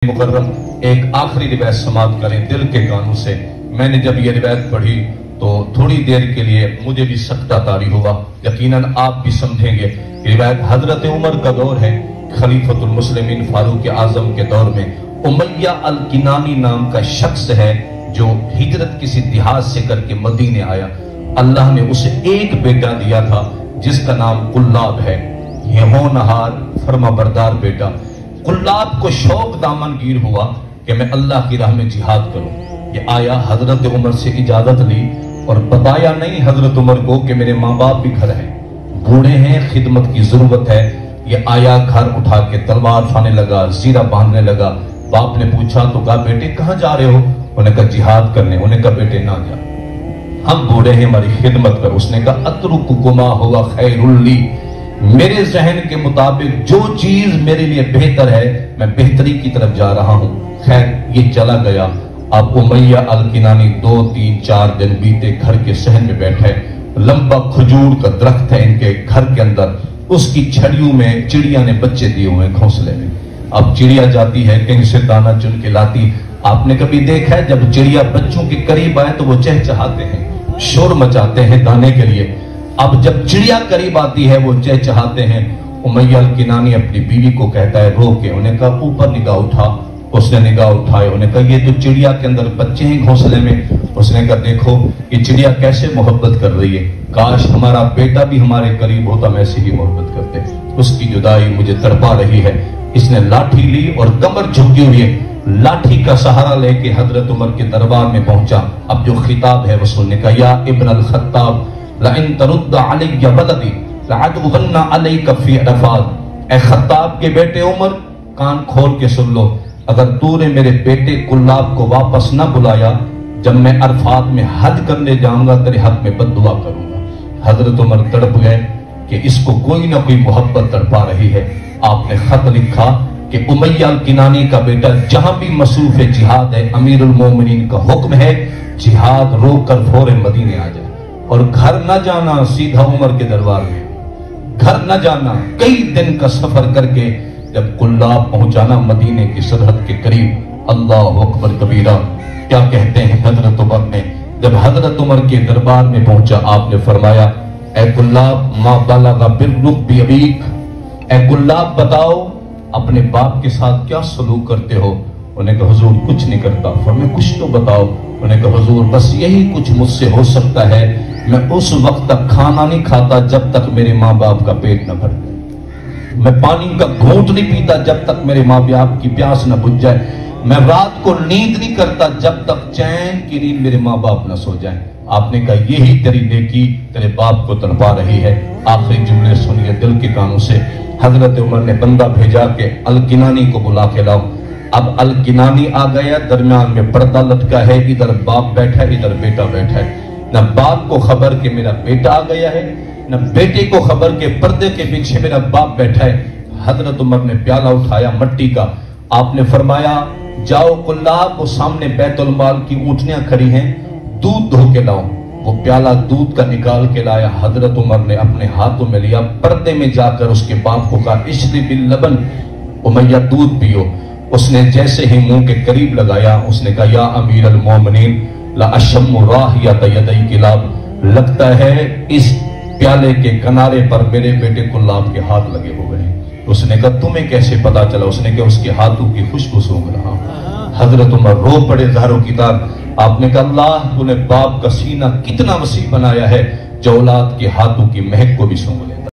मुकर्रम एक आखिरी रिवायत समाप्त करें दिल के कानों से। मैंने जब ये रिवायत पढ़ी तो थोड़ी देर के लिए मुझे भी सकता तारी हुआ, यकीनन आप भी समझेंगे। रिवायत हजरत उमर का दौर है, खलीफतुल मुस्लिमीन फारूक आजम के दौर में उमैया अल किनानी नाम का शख्स है जो हिजरत किसी देहात से करके मदीने आया। अल्लाह ने उसे एक बेटा दिया था जिसका नाम कुल्लाब है, ये होनहार फर्मा बरदार बेटा। कुल्लाब को शौक दामनगीर हुआ कि मैं अल्लाह की राह में जिहाद करूं। ये आया, हजरत उमर से इजाजत ली और बताया नहीं हजरत उमर को कि मेरे माँ बाप भी घर हैं, बूढ़े हैं, खिदमत की जरूरत है। ये आया, घर उठा के तलवार उठाने लगा, जीरा बांधने लगा। बाप ने पूछा तो कहा बेटे कहाँ जा रहे हो? उन्हें कहा जिहाद करने। उन्हें कहा बेटे ना जा, हम बूढ़े हैं, हमारी खिदमत कर। उसने कहा अतरुकुमा हुआ खैरुल्ली, मेरे जहन के मुताबिक जो चीज मेरे लिए बेहतर है मैं बेहतरी की तरफ जा रहा हूं। खैर ये चला गया। अब उमैया अल किनानी 2, 3, 4 दिन बीते, घर के सहन में बैठे। लंबा खजूर का दरख्त है इनके घर के अंदर, उसकी छड़ियों में चिड़िया ने बच्चे दिए हुए घोंसले में। अब चिड़िया जाती है कहीं से दाना चुन के लाती। आपने कभी देखा है जब चिड़िया बच्चों के करीब आए तो वो चहचहाते हैं, शोर मचाते हैं दाने के लिए। अब जब चिड़िया करीब आती है वो चहचहाते हैं। उमैया अल किनानी अपनी बीवी को कहता है रो के। उन्हें कहा ऊपर निगाह उठा। उसने निगाह उठाए। उन्हें कहा ये तो चिड़िया के अंदर बच्चे हैं घोंसले में। उसने कहा देखो ये चिड़िया कैसे मोहब्बत कर रही है, काश हमारा बेटा भी हमारे करीब होता, हम ऐसे ही मोहब्बत करते। उसकी जुदाई मुझे तड़पा रही है। इसने लाठी ली और कमर झुकी हुई है, लाठी का सहारा लेके हजरत उमर के दरबार में पहुंचा। अब जो खिताब है वो सुनने का, या इब्न अल खत्ताब लइन तरुद्द अलैया वलदी लअदगन्ना अलैका फी अरफात। ए खत्ताब के बेटे उमर, कान खोल के सुन लो, अगर तूने मेरे बेटे कुल्लाब को वापस न बुलाया, जब मैं अरफात में हज करने जाऊंगा तेरे हक में बद्दुआ करूंगा। हजरत उमर तड़प गए कि इसको कोई ना कोई मोहब्बत तड़पा रही है। आपने खत लिखा कि उमैया अल किनानी का बेटा जहां भी मसरूफ जिहाद है, अमीरुल मोमिनीन का हुक्म है जिहाद रोक कर फौरन मदीने आ जाए और घर न जाना, सीधा उमर के दरबार में घर न जाना। कई दिन का सफर करके जब कुल्लाब पहुंचाना मदीने की सरहद के करीब, अल्लाह अकबर कबीरा। क्या कहते हैं हजरत उमर ने, जब हजरत उमर के दरबार में पहुंचा आपने फरमाया ए कुल्लाब मा बलगा बिर्रुक बि अबीक, ए कुल्लाब बताओ अपने बाप के साथ क्या सलूक करते हो? उन्हें कहा हुजूर कुछ नहीं करता। फरमाया कुछ तो बताओ। उन्हें कहा हुजूर बस यही कुछ मुझसे हो सकता है, मैं उस वक्त तक खाना नहीं खाता जब तक मेरे माँ बाप का पेट न भर जाए, मैं पानी का घूंट नहीं पीता जब तक मेरे माँ बाप की प्यास न बुझ जाए, मैं रात को नींद नहीं करता जब तक चैन की नींद मेरे माँ बाप न सो जाए। आपने कहा यही तेरी नेकी तेरे बाप को तड़पा रही है। आखिरी जुमले सुनिए दिल के कानों से। हजरत उमर ने बंदा भेजा के अल किनानी को बुला के लाओ। अब अल किनानी आ गया, दरमियान में पर्दा लटका है, इधर बाप बैठा है, इधर बेटा बैठा है। न बाप को खबर कि मेरा बेटा आ गया है, न बेटे को खबर के पर्दे के पीछे मेरा बाप बैठा है। हजरत उमर ने प्याला उठाया मट्टी का। आपने फरमाया जाओ कुल्लाब, वो सामने बैतुल माल की ऊँटनियां खड़ी हैं, दूध धो के लाओ। वो प्याला दूध का निकाल के लाया। हजरत उमर ने अपने हाथों में लिया, पर्दे में जाकर उसके बाप को कहा इश्री बिल लबन, उमैया दूध पियो। उसने जैसे ही मुंह के करीब लगाया, उसने कहा या अमीर अल मोमिनीन ला अशम्मु राहियत यदै किलाब, लगता है इस प्याले के किनारे पर मेरे बेटे कुल्लाब के हाथ लगे हुए हैं। उसने कहा तुम्हें कैसे पता चला? उसने कहा उसके हाथों की खुशबू सूंघ रहा हूं। हजरत उमर रो पड़े ज़ारो किताब। आपने कहा अल्लाह तूने बाप का सीना कितना वसी बनाया है जो औलाद के हाथों की महक को भी सूंघ ले।